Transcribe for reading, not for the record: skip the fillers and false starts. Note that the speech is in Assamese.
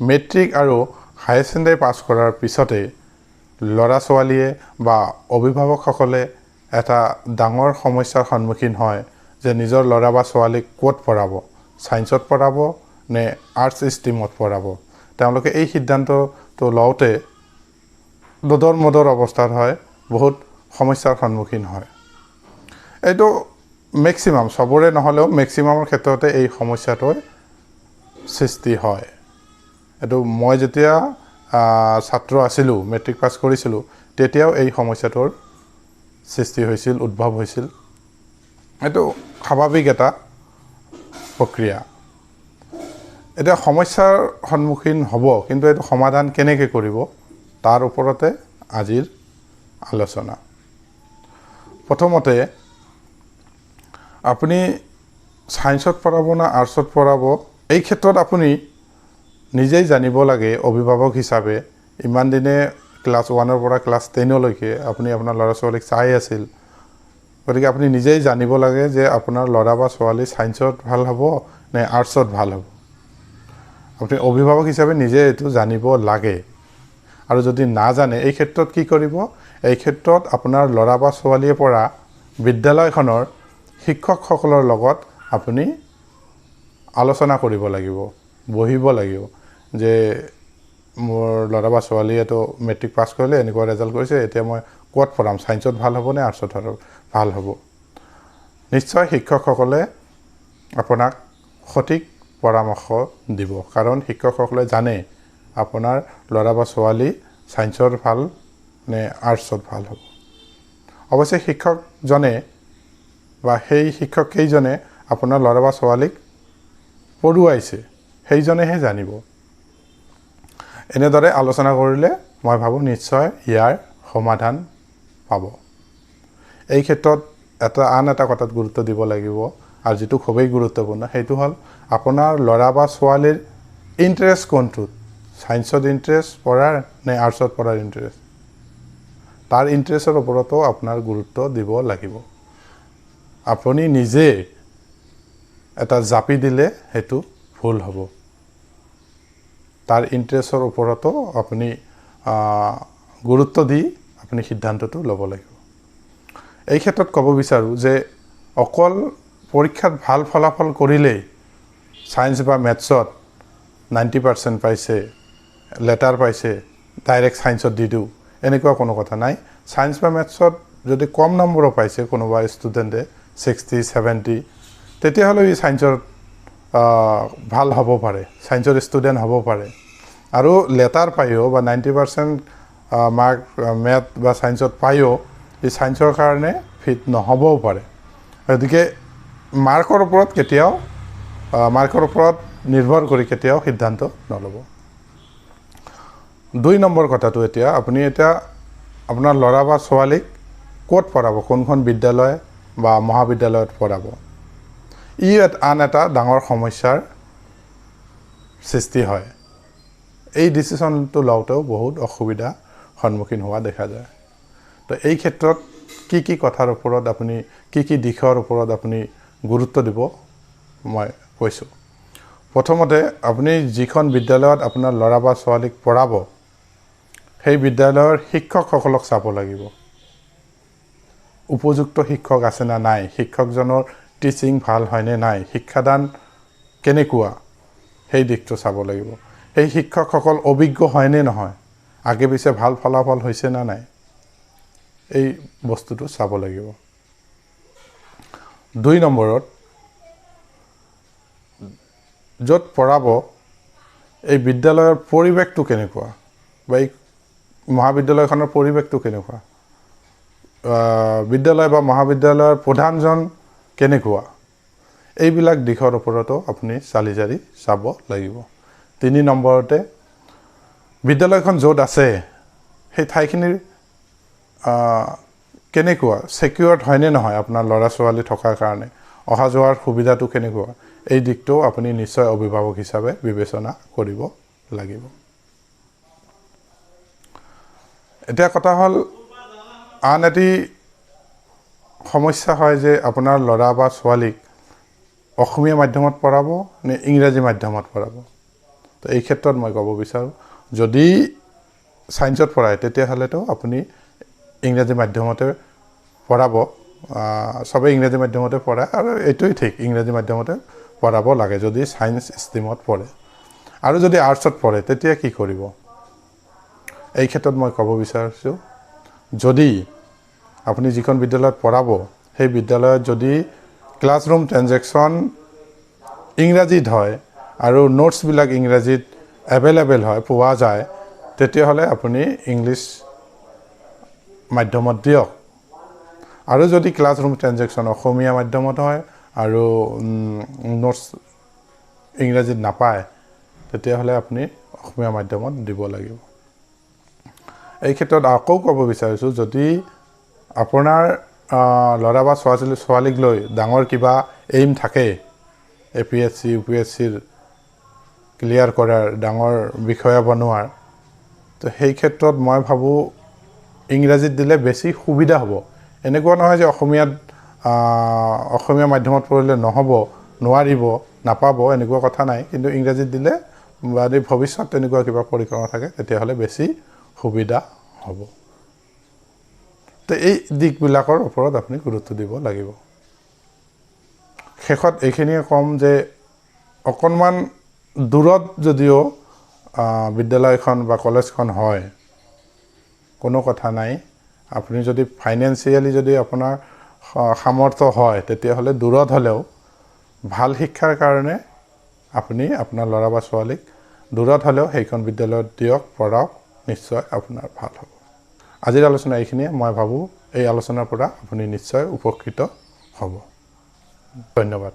মেট্ৰিক আৰু হায়াৰ ছেকেণ্ডাৰী পাছ কৰাৰ পিছতে ল'ৰা ছোৱালীয়ে বা অভিভাৱকসকলে এটা ডাঙৰ সমস্যাৰ সন্মুখীন হয় যে নিজৰ ল'ৰা বা ছোৱালীক ক'ত পঢ়াব, ছায়েন্সত পঢ়াব নে আৰ্টছ ষ্ট্ৰীমত পঢ়াব। তেওঁলোকে এই সিদ্ধান্তটো লওঁতে দোধৰ মোধৰ অৱস্থাত হয়, বহুত সমস্যাৰ সন্মুখীন হয়। এইটো মেক্সিমাম, চবৰে নহ'লেও মেক্সিমামৰ ক্ষেত্ৰতে এই সমস্যাটোৰ সৃষ্টি হয়। এইটো মই যেতিয়া ছাত্ৰ আছিলোঁ, মেট্ৰিক পাছ কৰিছিলোঁ, তেতিয়াও এই সমস্যাটোৰ সৃষ্টি হৈছিল, উদ্ভৱ হৈছিল। এইটো স্বাভাৱিক এটা প্ৰক্ৰিয়া। এতিয়া সমস্যাৰ সন্মুখীন হ'ব, কিন্তু এইটো সমাধান কেনেকৈ কৰিব তাৰ ওপৰতে আজিৰ আলোচনা। প্ৰথমতে আপুনি ছায়েন্সত পঢ়াব না আৰ্টছত পঢ়াব, এই ক্ষেত্ৰত আপুনি নিজেই জানিব লাগে। অভিভাৱক হিচাপে ইমান দিনে ক্লাছ 1ৰ পৰা ক্লাছ 10লৈকে আপুনি আপোনাৰ ল'ৰা ছোৱালীক চাই আছিল, গতিকে আপুনি নিজেই জানিব লাগে যে আপোনাৰ ল'ৰা বা ছোৱালী ছায়েন্সত ভাল হ'ব নে আৰ্টছত ভাল হ'ব। আপুনি অভিভাৱক হিচাপে নিজে এইটো জানিব লাগে। আৰু যদি নাজানে এই ক্ষেত্ৰত কি কৰিব, এই ক্ষেত্ৰত আপোনাৰ ল'ৰা বা ছোৱালীয়ে পঢ়া বিদ্যালয়খনৰ শিক্ষকসকলৰ লগত আপুনি আলোচনা কৰিব লাগিব, বহিব লাগিব যে মোৰ ল'ৰা বা ছোৱালীয়েতো মেট্ৰিক পাছ কৰিলে, এনেকুৱা ৰেজাল্ট কৰিছে, এতিয়া মই ক'ত পঢ়াম, ছায়েন্সত ভাল হ'ব নে আৰ্টছত ভাল হ'ব। নিশ্চয় শিক্ষকসকলে আপোনাক সঠিক পৰামৰ্শ দিব, কাৰণ শিক্ষকসকলে জানে আপোনাৰ ল'ৰা বা ছোৱালী ছায়েন্সত ভাল নে আৰ্টছত ভাল হ'ব। অৱশ্যে শিক্ষকজনে বা সেই শিক্ষককেইজনে আপোনাৰ ল'ৰা বা ছোৱালীক পঢ়ুৱাইছে, সেইজনেহে জানিব। এনেদৰে আলোচনা কৰিলে মই ভাবোঁ নিশ্চয় ইয়াৰ সমাধান পাব। এই ক্ষেত্ৰত আন এটা কথাত গুৰুত্ব দিব লাগিব, আৰু যিটো খুবেই গুৰুত্বপূৰ্ণ, সেইটো হ'ল আপোনাৰ ল'ৰা বা ছোৱালীৰ ইণ্টাৰেষ্ট কোনটোত, ছায়েন্সত ইণ্টাৰেষ্ট পঢ়াৰ নে আৰ্টছত পঢ়াৰ ইণ্টাৰেষ্ট। তাৰ ইণ্টাৰেষ্টৰ ওপৰতো আপোনাৰ গুৰুত্ব দিব লাগিব। আপুনি নিজে এটা জাপি দিলে সেইটো ভুল হ'ব। তাৰ ইণ্টাৰেষ্টৰ ওপৰতো আপুনি গুৰুত্ব দি আপুনি সিদ্ধান্তটো ল'ব লাগিব। এই ক্ষেত্ৰত ক'ব বিচাৰোঁ যে অকল পৰীক্ষাত ভাল ফলাফল কৰিলেই ছায়েন্স বা মেথছত 90% পাইছে, লেটাৰ পাইছে, ডাইৰেক্ট ছায়েন্সত দি দিওঁ, এনেকুৱা কোনো কথা নাই। ছায়েন্স বা মেথছত যদি কম নম্বৰো পাইছে কোনোবা ষ্টুডেণ্টে 60, 70, তেতিয়াহ'লে ই ছায়েন্সত ভাল হ'ব পাৰে, ছায়েন্সৰ ষ্টুডেণ্ট হ'ব পাৰে। আৰু লেটাৰ পায়ো বা 90% মাৰ্ক মেথ বা ছায়েন্সত পায়ো ই ছায়েন্সৰ কাৰণে ফিট নহ'বও পাৰে। গতিকে মাৰ্কৰ ওপৰত নিৰ্ভৰ কৰি কেতিয়াও সিদ্ধান্ত নল'ব। 2 নম্বৰ কথাটো, আপুনি আপোনাৰ ল'ৰা বা ছোৱালীক ক'ত পঢ়াব, কোনখন বিদ্যালয় বা মহাবিদ্যালয়ত পঢ়াব, ই আন এটা ডাঙৰ সমস্যাৰ সৃষ্টি হয়। এই ডিচিশ্যনটো লওঁতেও বহুত অসুবিধাৰ সন্মুখীন হোৱা দেখা যায়। তো এই ক্ষেত্ৰত কি কথাৰ ওপৰত আপুনি কি দিশৰ ওপৰত আপুনি গুৰুত্ব দিব মই কৈছোঁ। প্ৰথমতে আপুনি যিখন বিদ্যালয়ত আপোনাৰ ল'ৰা বা ছোৱালীক পঢ়াব, সেই বিদ্যালয়ৰ শিক্ষকসকলক চাব লাগিব। উপযুক্ত শিক্ষক আছে না নাই, শিক্ষকজনৰ টিচিং ভাল হয়নে নাই, শিক্ষাদান কেনেকুৱা, সেই দিশটো চাব লাগিব। সেই শিক্ষকসকল অভিজ্ঞ হয়নে নহয়, আগে পিছে ভাল ফলাফল হৈছে না নাই, এই বস্তুটো চাব লাগিব। 2 নম্বৰত, য'ত পঢ়াব এই বিদ্যালয়ৰ পৰিৱেশটো কেনেকুৱা বা এই মহাবিদ্যালয়খনৰ পৰিৱেশটো কেনেকুৱা, বিদ্যালয় বা মহাবিদ্যালয়ৰ প্ৰধানজন কেনেকুৱা, এইবিলাক দিশৰ ওপৰতো আপুনি চালি জাৰি চাব লাগিব। 3 নম্বৰতে, বিদ্যালয়খন য'ত আছে সেই ঠাইখিনিৰ কেনেকুৱা, ছিকিউৰ্ড হয়নে নহয় আপোনাৰ ল'ৰা ছোৱালী থকাৰ কাৰণে, অহা যোৱাৰ সুবিধাটো কেনেকুৱা, এই দিশটো আপুনি নিশ্চয় অভিভাৱক হিচাপে বিবেচনা কৰিব লাগিব। এতিয়া কথা হ'ল, আন এটি সমস্যা হয় যে আপোনাৰ ল'ৰা বা ছোৱালীক অসমীয়া মাধ্যমত পঢ়াব নে ইংৰাজী মাধ্যমত পঢ়াব। তো এই ক্ষেত্ৰত মই ক'ব বিচাৰোঁ যদি সায়েন্সত পঢ়ায় তেতিয়াহ'লেতো আপুনি ইংৰাজী মাধ্যমতে পঢ়াব সবে ইংৰাজী মাধ্যমতে পঢ়ায় আৰু এইটোই ঠিক ইংৰাজী মাধ্যমতে পঢ়াব লাগে যদি সায়েন্স ষ্ট্ৰীমত পঢ়ে আৰু যদি আৰ্টছত পঢ়ে তেতিয়া কি কৰিব এই ক্ষেত্ৰত মই ক'ব বিচাৰিছোঁ যদি আপুনি যিখন বিদ্যালয়ত পঢ়াব সেই বিদ্যালয়ত যদি ক্লাছৰুম ট্ৰানজেকশ্যন ইংৰাজীত হয় আৰু নোটছবিলাক ইংৰাজীত এভেইলেবল হয় পোৱা যায় তেতিয়াহ'লে আপুনি ইংলিছ মাধ্যমত দিয়ক আৰু যদি ক্লাছৰুম ট্ৰানজেকশ্যন অসমীয়া মাধ্যমত হয় আৰু নোটছ ইংৰাজীত নাপায় তেতিয়াহ'লে আপুনি অসমীয়া মাধ্যমত দিব লাগিব এই ক্ষেত্ৰত আকৌ ক'ব বিচাৰিছোঁ যদি আপোনাৰ ল'ৰা বা ছোৱালীক লৈ ডাঙৰ কিবা এইম থাকে APSC UPSCৰ ক্লিয়াৰ কৰাৰ ডাঙৰ বিষয়া বনোৱাৰ তো সেই ক্ষেত্ৰত মই ভাবোঁ ইংৰাজীত দিলে বেছি সুবিধা হ'ব এনেকুৱা নহয় যে অসমীয়া মাধ্যমত পঢ়িলে নহ'ব নোৱাৰিব নাপাব এনেকুৱা কথা নাই কিন্তু ইংৰাজীত দিলে যদি ভৱিষ্যত তেনেকুৱা কিবা পৰিকল্পনা থাকে তেতিয়াহ'লে বেছি সুবিধা হ'ব তো এই দিকবিলাকৰ ওপৰত আপুনি গুৰুত্ব দিব লাগিব শেষত এইখিনিয়ে ক'ম যে অকণমান দূৰত যদিও বিদ্যালয়খন বা কলেজখন হয় কোনো কথা নাই আপুনি যদি ফাইনেন্সিয়েলি যদি আপোনাৰ সামৰ্থ্য হয় তেতিয়াহ'লে দূৰত হ'লেও ভাল শিক্ষাৰ কাৰণে আপুনি আপোনাৰ ল'ৰা বা ছোৱালীক দূৰত হ'লেও সেইখন বিদ্যালয়ত দিয়ক পঢ়াওক নিশ্চয় আপোনাৰ ভাল হ'ব আজিৰ আলোচনা এইখিনিয়ে মই ভাবোঁ এই আলোচনাৰ পৰা আপুনি নিশ্চয় উপকৃত হ'ব ধন্যবাদ